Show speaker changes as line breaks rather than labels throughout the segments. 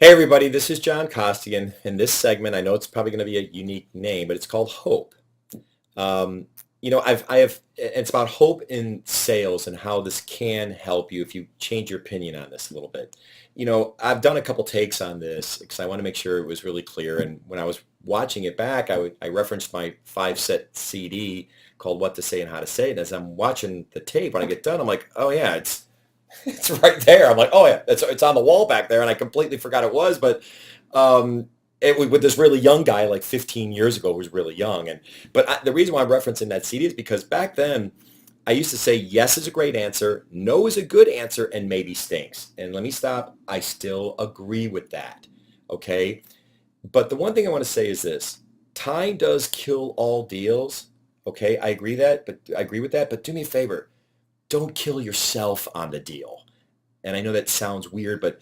Hey everybody, this is John Costigan. In this segment, I know it's probably going to be a unique name, but it's called Hope. Um, it's about hope in sales and how this can help you if you change your opinion on this a little bit. I've done a couple takes on this because I want to make sure it was really clear. And when I was watching it back, I referenced my 5-set CD called What to Say and How to Say it. As I'm watching the tape, when I get done, I'm like, oh yeah, it's right there. I'm like, oh yeah, it's on the wall back there, and I completely forgot it was. But it was with this really young guy, like 15 years ago, who was really young. The reason why I'm referencing that CD is because back then I used to say yes is a great answer, no is a good answer, and maybe stinks. And let me stop. I still agree with that. Okay. But the one thing I want to say is this: time does kill all deals. Okay, I agree with that. But do me a favor, don't kill yourself on the deal. And I know that sounds weird, but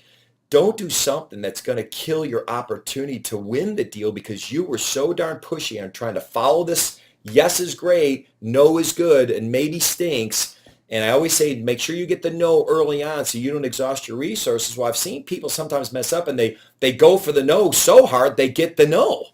don't do something that's going to kill your opportunity to win the deal because you were so darn pushy on trying to follow this yes is great, no is good, and maybe stinks. And I always say make sure you get the no early on so you don't exhaust your resources. Well, I've seen people sometimes mess up and they go for the no so hard they get the no.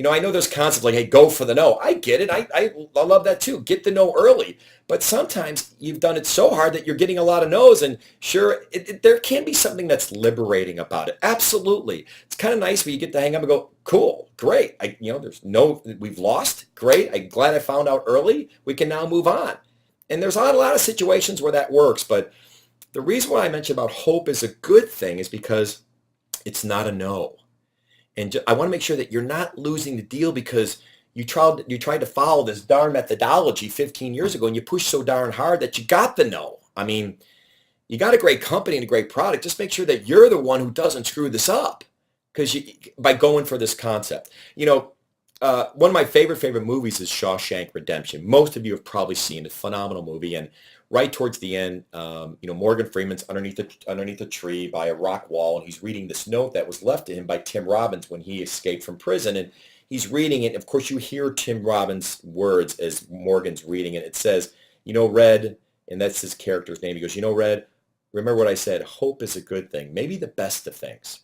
I know there's concepts like, hey, go for the no. I get it. I love that too. Get the no early. But sometimes you've done it so hard that you're getting a lot of no's. And sure, there can be something that's liberating about it. Absolutely. It's kind of nice when you get to hang up and go, cool, great. There's no, we've lost. Great. I'm glad I found out early. We can now move on. And there's not a lot of situations where that works. But the reason why I mentioned about hope is a good thing is because it's not a no. And I want to make sure that you're not losing the deal because you tried to follow this darn methodology 15 years ago and you pushed so darn hard that you got the no. I mean, you got a great company and a great product. Just make sure that you're the one who doesn't screw this up by going for this concept. One of my favorite movies is Shawshank Redemption. Most of you have probably seen it. Phenomenal movie. And right towards the end, Morgan Freeman's underneath a tree by a rock wall, and he's reading this note that was left to him by Tim Robbins when he escaped from prison. And he's reading it. And of course, you hear Tim Robbins' words as Morgan's reading it. It says, Red, and that's his character's name. He goes, Red, remember what I said. Hope is a good thing, maybe the best of things.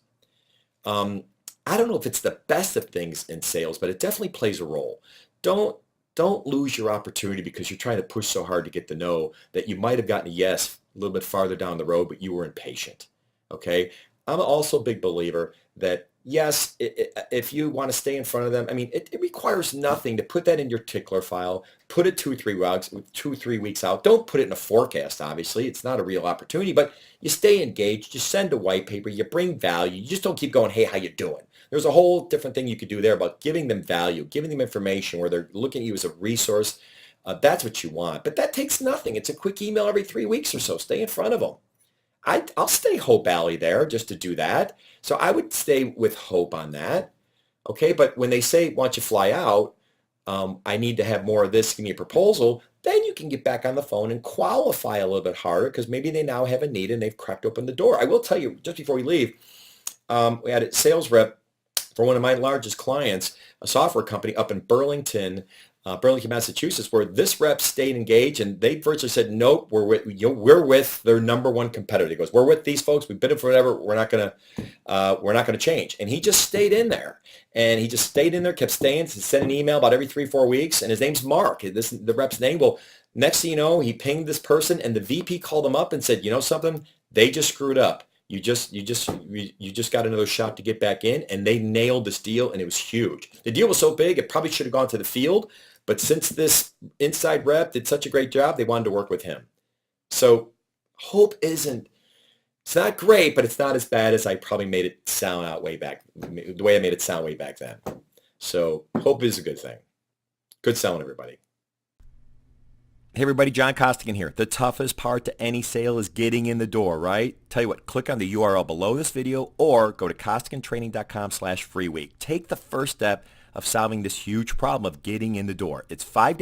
I don't know if it's the best of things in sales, but it definitely plays a role. Don't lose your opportunity because you're trying to push so hard to get the no that you might have gotten a yes a little bit farther down the road, but you were impatient. Okay. I'm also a big believer that yes, if you want to stay in front of them, I mean, it requires nothing to put that in your tickler file, put it 2-3 weeks out. Don't put it in a forecast, obviously. It's not a real opportunity, but you stay engaged, you send a white paper, you bring value. You just don't keep going, hey, how you doing? There's a whole different thing you could do there about giving them value, giving them information where they're looking at you as a resource. That's what you want. But that takes nothing. It's a quick email every 3 weeks or so. Stay in front of them. I'll stay Hope Alley there just to do that. So I would stay with Hope on that. Okay, but when they say, why don't you fly out, I need to have more of this, give me a proposal, then you can get back on the phone and qualify a little bit harder because maybe they now have a need and they've cracked open the door. I will tell you, just before we leave, we had a sales rep for one of my largest clients, a software company up in Burlington, Massachusetts, where this rep stayed engaged and they virtually said, nope, we're with their number one competitor. He goes, we're with these folks. We've been in forever. We're not gonna change. And he just stayed in there, kept staying, sent an email about every 3-4 weeks. And his name's Mark. This is the rep's name. Well, next thing you know, he pinged this person, and the VP called him up and said, you know something? They just screwed up. You just got another shot to get back in, and they nailed this deal, and it was huge. The deal was so big, it probably should have gone to the field, but since this inside rep did such a great job, they wanted to work with him. So hope it's not great, but it's not as bad as I probably made it sound out way back, the way I made it sound way back then. So hope is a good thing. Good selling, everybody. Hey everybody, John Costigan here. The toughest part to any sale is getting in the door, right? Tell you what, click on the URL below this video or go to costigantraining.com/free week. Take the first step of solving this huge problem of getting in the door. It's 5